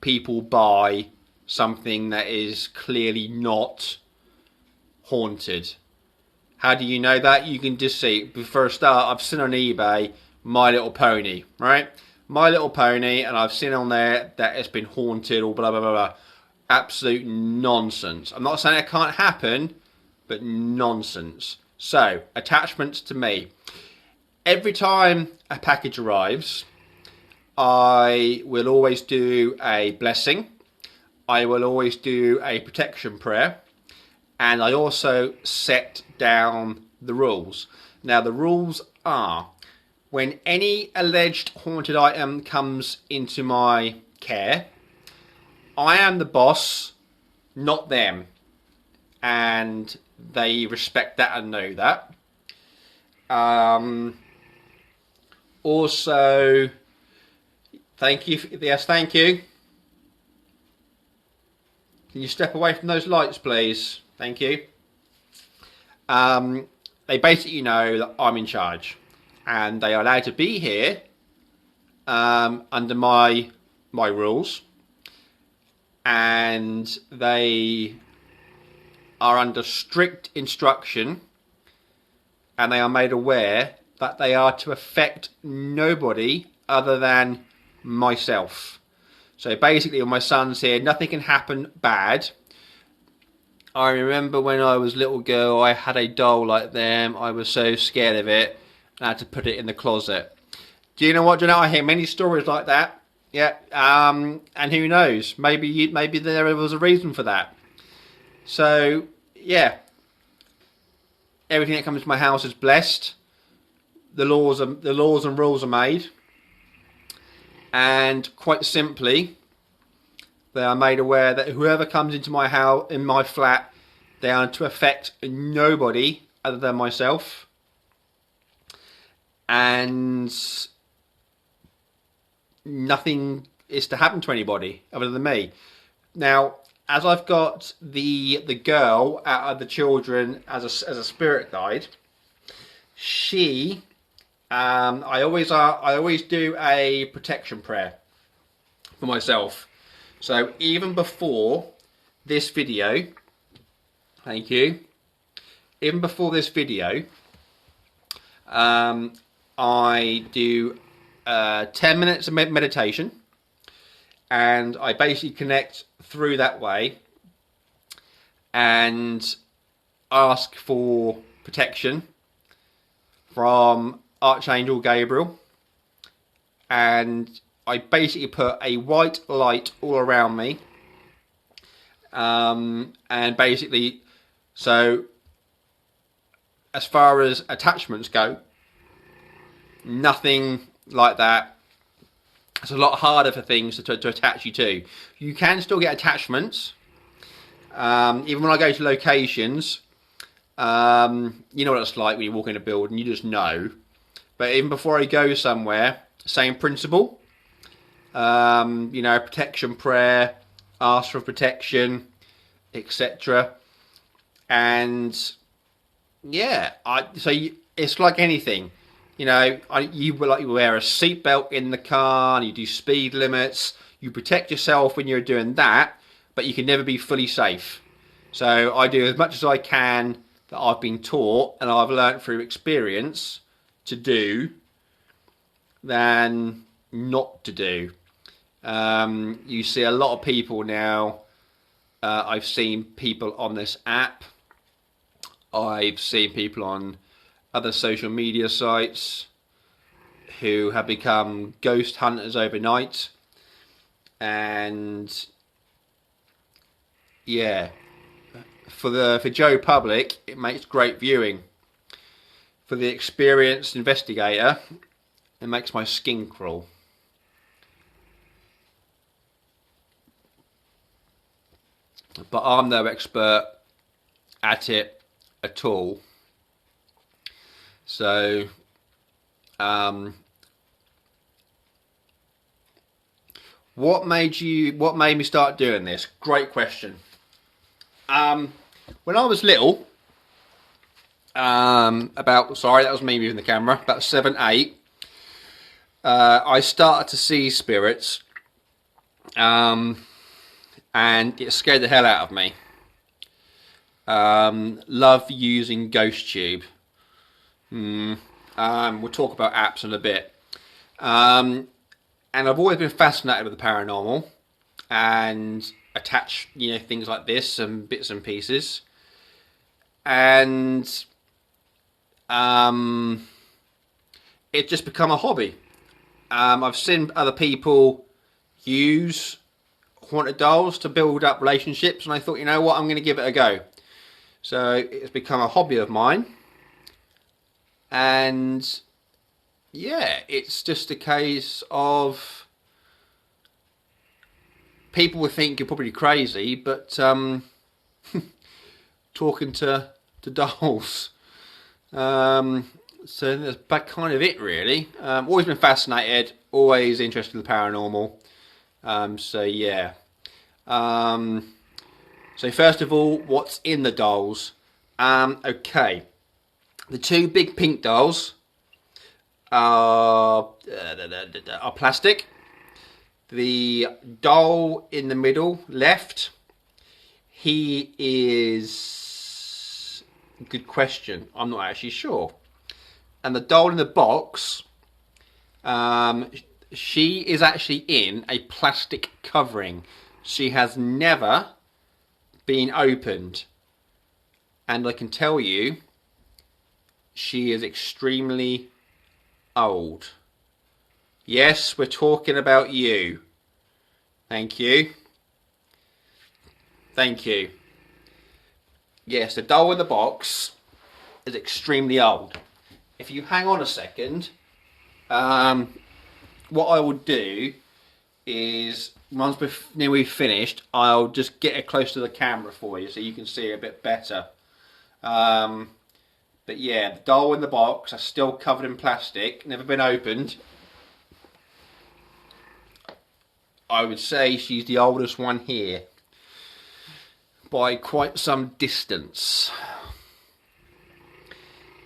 people buy something that is clearly not haunted. How do you know that? You can just see. For a start, I've seen on eBay My Little Pony, right? My Little Pony, and I've seen on there that it's been haunted or blah, blah, blah, blah. Absolute nonsense. I'm not saying it can't happen, but nonsense. So, attachments to me. Every time a package arrives, I will always do a blessing. I will always do a protection prayer. And I also set down the rules. Now, the rules are, when any alleged haunted item comes into my care, I am the boss, not them. And they respect that and know that. Also, thank you. Yes, thank you. Can you step away from those lights, please? Thank you. They basically know that I'm in charge, and they are allowed to be here under my rules, and they are under strict instruction, and they are made aware that they are to affect nobody other than myself. So basically, when my son's here, nothing can happen bad. I remember when I was a little girl, I had a doll like them. I was so scared of it, and I had to put it in the closet. Do you know what? Do you know, I hear many stories like that. Yeah, and who knows? Maybe there was a reason for that. So, yeah, everything that comes to my house is blessed. The laws and rules are made, and quite simply, they are made aware that whoever comes into my house, in my flat, they are to affect nobody other than myself. And nothing is to happen to anybody other than me. Now, as I've got the girl out of the children as a spirit guide, she I always do a protection prayer for myself. So even before this video, thank you. Even before this video, I do 10 minutes of meditation, and I basically connect through that way and ask for protection from Archangel Gabriel, and I basically put a white light all around me, and basically, so as far as attachments go, nothing like that. It's a lot harder for things to attach you to. You can still get attachments, even when I go to locations. You know what it's like when you walk in a building, you just know. But even before I go somewhere, same principle. You know, protection prayer, ask for protection, etc. And yeah, it's like anything. You know, you wear a seatbelt in the car, and you do speed limits. You protect yourself when you're doing that, but you can never be fully safe. So I do as much as I can that I've been taught and I've learned through experience to do than not to do. You see a lot of people now. I've seen people on this app. I've seen people on other social media sites who have become ghost hunters overnight. And yeah, for Joe Public, it makes great viewing. For the experienced investigator, it makes my skin crawl. But I'm no expert at it at all. So, what made me start doing this? Great question. When I was little, sorry, that was me moving the camera, about 7, 8, I started to see spirits, and it scared the hell out of me. Love using Ghost Tube. We'll talk about apps in a bit. And I've always been fascinated with the paranormal and attach, you know, things like this and bits and pieces. And it's just become a hobby. I've seen other people use haunted dolls to build up relationships, and I thought, you know what, I'm going to give it a go. So it's become a hobby of mine. And yeah, it's just a case of people would think you're probably crazy, but talking to dolls. So that's kind of it, really. Always been fascinated, always interested in the paranormal. So yeah. So first of all, what's in the dolls? Okay. The two big pink dolls are plastic. The doll in the middle, left, he is... Good question. I'm not actually sure. And the doll in the box, she is actually in a plastic covering. She has never been opened. And I can tell you, she is extremely old. Yes, we're talking about you. Thank you. Thank you. Yes, the doll in the box is extremely old. If you hang on a second, what I will do is, once we've finished, I'll just get it close to the camera for you so you can see it a bit better. But yeah, the doll in the box is still covered in plastic, never been opened. I would say she's the oldest one here by quite some distance.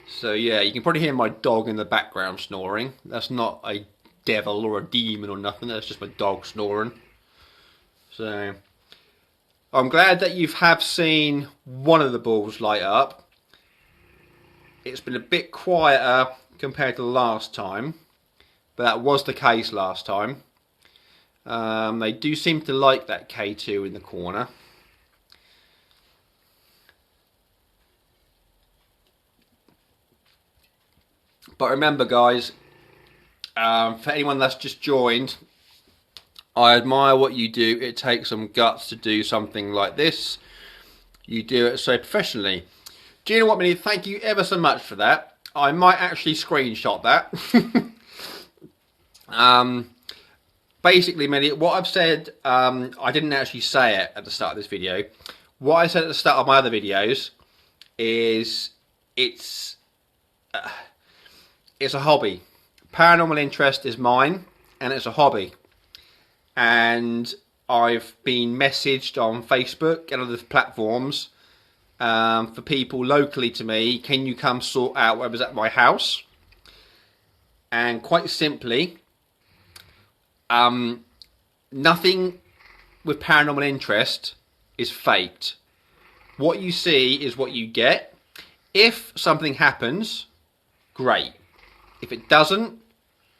So yeah, you can probably hear my dog in the background snoring. That's not a devil or a demon or nothing, that's just my dog snoring. So I'm glad that you have seen one of the balls light up. It's been a bit quieter compared to last time, but that was the case last time. They do seem to like that K2 in the corner. But remember guys, for anyone that's just joined, I admire what you do. It takes some guts to do something like this. You do it so professionally. Do you know what, Minnie? Thank you ever so much for that. I might actually screenshot that. Basically, Minnie, what I've said, I didn't actually say it at the start of this video. What I said at the start of my other videos is it's a hobby. Paranormal interest is mine, and it's a hobby. And I've been messaged on Facebook and other platforms for people locally to me, can you come sort out whatever's at my house? And quite simply, nothing with paranormal interest is faked. What you see is what you get. If something happens, great. If it doesn't,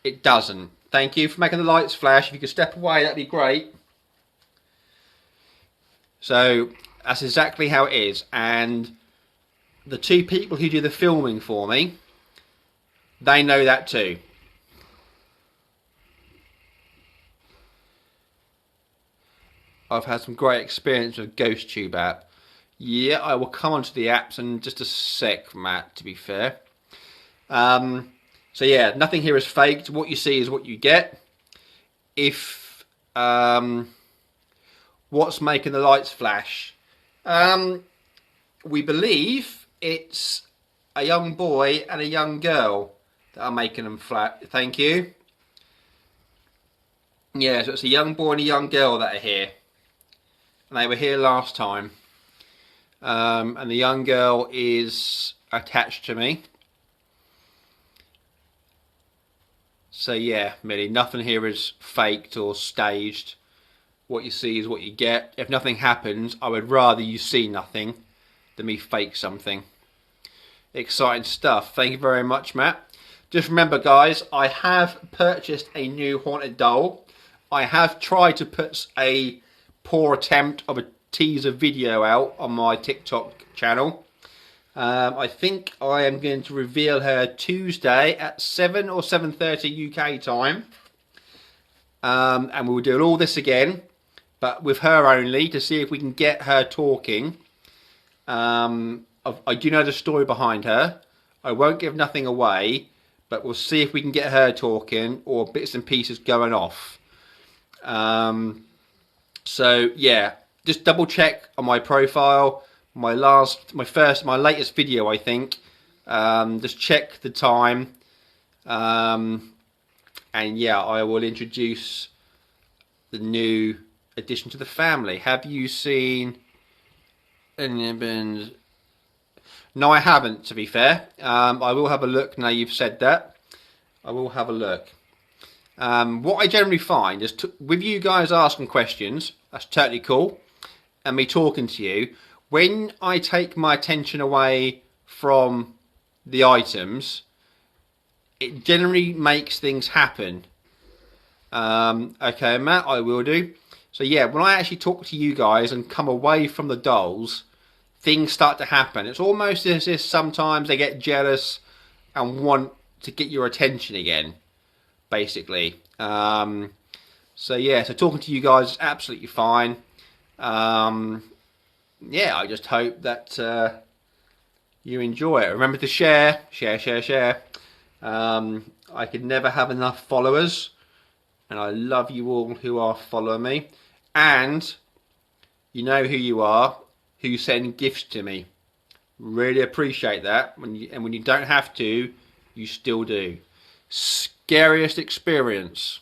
it doesn't. Thank you for making the lights flash. If you could step away, that'd be great. So that's exactly how it is. And the two people who do the filming for me, they know that too. I've had some great experience with GhostTube app. Yeah, I will come onto the apps in just a sec, Matt, to be fair. So yeah, nothing here is faked. What you see is what you get. If what's making the lights flash? We believe it's a young boy and a young girl that are making them flash. Thank you. Yeah, so it's a young boy and a young girl that are here. And they were here last time. And the young girl is attached to me. So yeah, Millie, nothing here is faked or staged. What you see is what you get. If nothing happens, I would rather you see nothing than me fake something. Exciting stuff. Thank you very much, Matt. Just remember, guys, I have purchased a new haunted doll. I have tried to put a poor attempt of a teaser video out on my TikTok channel. I think I am going to reveal her Tuesday at 7 or 7:30 UK time. And we'll do all this again, but with her only, to see if we can get her talking. I do know the story behind her. I won't give nothing away, but we'll see if we can get her talking or bits and pieces going off. So yeah, just double check on my profile. My latest video, I think. Just check the time. And yeah, I will introduce the new addition to the family. Have you seen? No, I haven't, to be fair. I will have a look now you've said that. I will have a look. What I generally find is, with you guys asking questions, that's totally cool, and me talking to you, when I take my attention away from the items, it generally makes things happen. Okay, Matt, I will do. So yeah, when I actually talk to you guys and come away from the dolls, things start to happen. It's almost as if sometimes they get jealous and want to get your attention again, basically. So yeah, so talking to you guys is absolutely fine. Yeah, I just hope that you enjoy it. Remember to share. I could never have enough followers, and I love you all who are following me. And you know who you are, who send gifts to me. Really appreciate that. And when you don't have to, you still do. Scariest experience.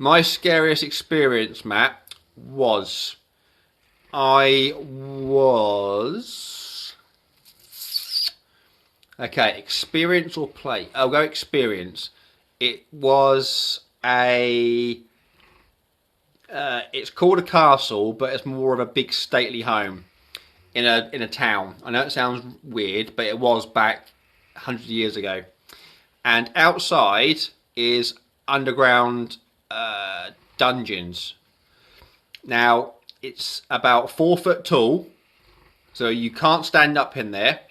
My scariest experience, Matt, was I was okay. Experience or play? I'll go experience. It was a. It's called a castle, but it's more of a big stately home in a town. I know it sounds weird, but it was back hundreds of years ago. And outside is underground dungeons. Now it's about 4 foot tall, so you can't stand up in there.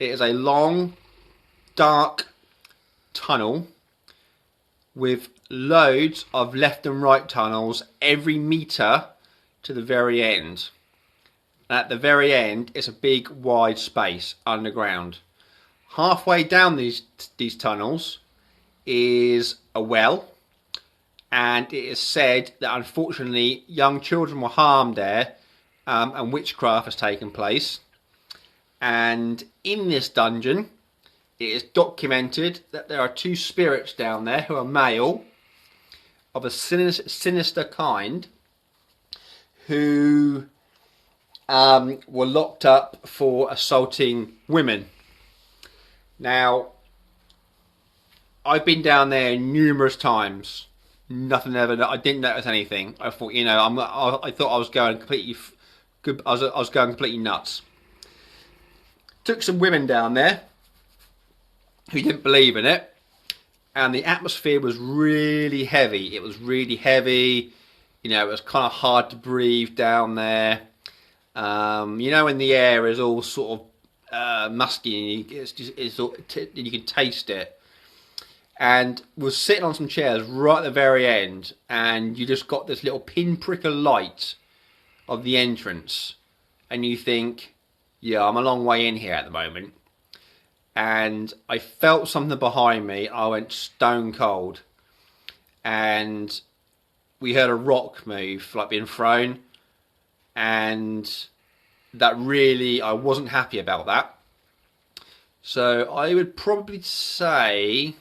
It is a long, dark tunnel with loads of left and right tunnels every metre to the very end. And at the very end, it's a big, wide space underground. Halfway down these tunnels is a well, and it is said that unfortunately young children were harmed there, and witchcraft has taken place. And in this dungeon, it is documented that there are 2 spirits down there who are male, of a sinister kind, who were locked up for assaulting women. Now, I've been down there numerous times. Nothing ever. I didn't notice anything. I thought, I thought I was going completely. I was going completely nuts. Took some women down there who didn't believe in it, and the atmosphere was really heavy. It was really heavy. It was kind of hard to breathe down there. When the air is all sort of musky, and you can taste it. And was sitting on some chairs right at the very end, and you just got this little pinprick of light of the entrance, and you think, yeah, I'm a long way in here at the moment. And I felt something behind me. I went stone cold, and we heard a rock move, like being thrown, and that really, I wasn't happy about that. So I would probably say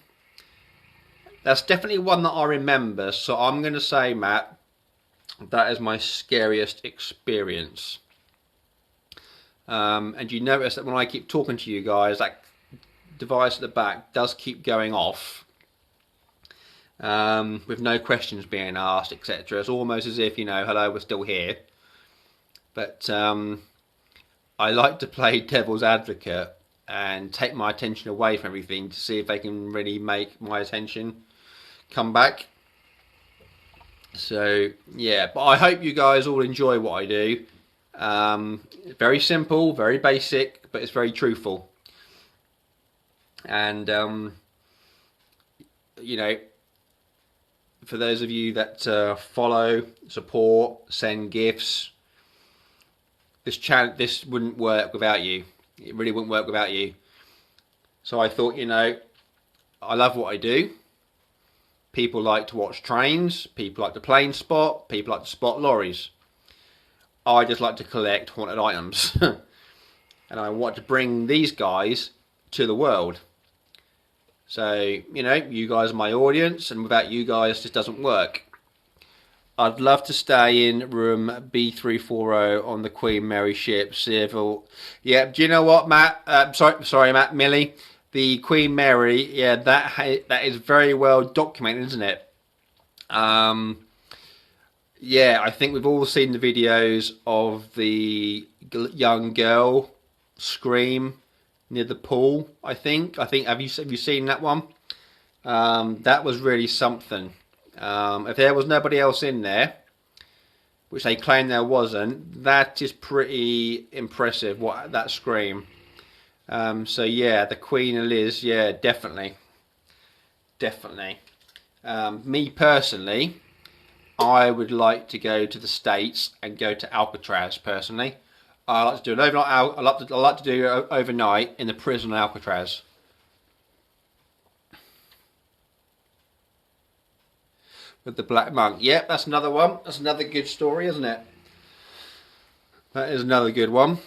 that's definitely one that I remember. So I'm going to say, Matt, that is my scariest experience. And you notice that when I keep talking to you guys, that device at the back does keep going off, with no questions being asked, etc. It's almost as if, hello, we're still here. But I like to play devil's advocate and take my attention away from everything to see if they can really make my attention come back. So yeah, but I hope you guys all enjoy what I do. Very simple, very basic, but it's very truthful. And for those of you that follow, support, send gifts, this wouldn't work without you. It really wouldn't work without you. So I thought, I love what I do. People like to watch trains, people like to plane spot, people like to spot lorries. I just like to collect haunted items. And I want to bring these guys to the world. So, you guys are my audience, and without you guys, this doesn't work. I'd love to stay in room B340 on the Queen Mary ship, Civil. Yeah, do you know what, Matt? Sorry, Matt, Millie. The Queen Mary, yeah, that is very well documented, isn't it? Yeah, I think we've all seen the videos of the young girl scream near the pool. I think have you seen that one? That was really something. If there was nobody else in there, which they claim there wasn't, that is pretty impressive. What that scream. So yeah, the Queen of Liz, yeah, definitely. Me personally, I would like to go to the States and go to Alcatraz. Personally, I like to do an overnight. I like to do overnight in the prison of Alcatraz. With the Black Monk. Yep, that's another one. That's another good story, isn't it? That is another good one.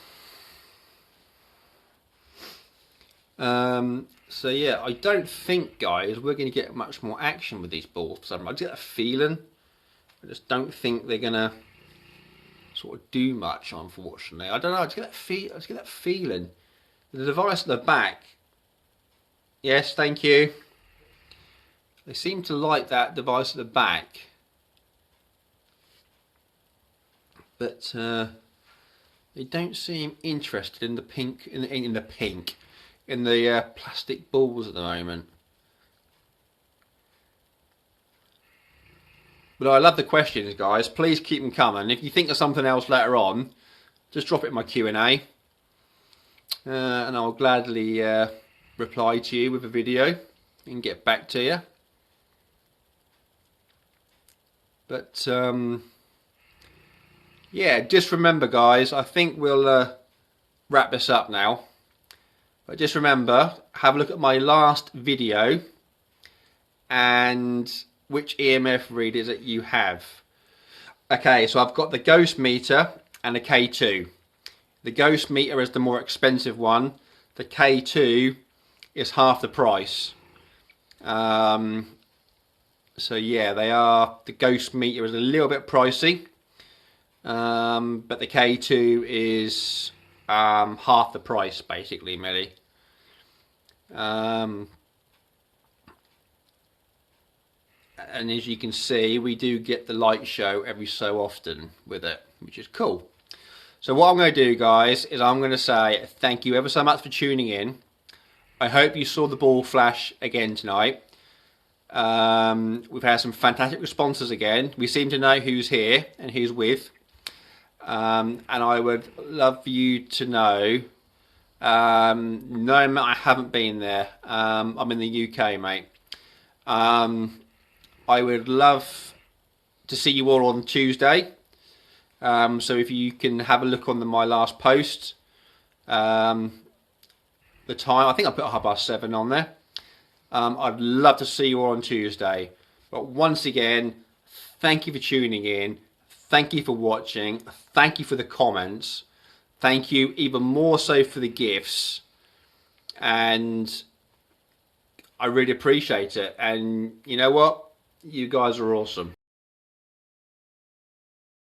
So yeah, I don't think, guys, we're going to get much more action with these balls. I get a feeling. I just don't think they're gonna sort of do much, unfortunately. I don't know. I just get that feeling. The device at the back. Yes, thank you. They seem to like that device at the back, but they don't seem interested in the pink in the plastic balls at the moment. But I love the questions, guys. Please keep them coming. If you think of something else later on, just drop it in my Q&A, and I'll gladly reply to you with a video and get back to you. But yeah, just remember, guys, I think we'll wrap this up now. But just remember, have a look at my last video and which EMF readers that you have. Okay, so I've got the ghost meter and the K2. The ghost meter is the more expensive one. The K2 is half the price. So yeah, they are. The ghost meter is a little bit pricey, but the K2 is half the price, basically, Millie. And as you can see, we do get the light show every so often with it, which is cool. So what I'm going to do, guys, is I'm going to say thank you ever so much for tuning in. I hope you saw the ball flash again tonight. We've had some fantastic responses again. We seem to know who's here and who's with. And I would love for you to know, no, I haven't been there. I'm in the UK, mate. I would love to see you all on Tuesday. So if you can have a look on my last post, the time, I think I put 7:30 on there. I'd love to see you all on Tuesday. But once again, thank you for tuning in. Thank you for watching. Thank you for the comments. Thank you even more so for the gifts. And I really appreciate it. And you know what? You guys are awesome.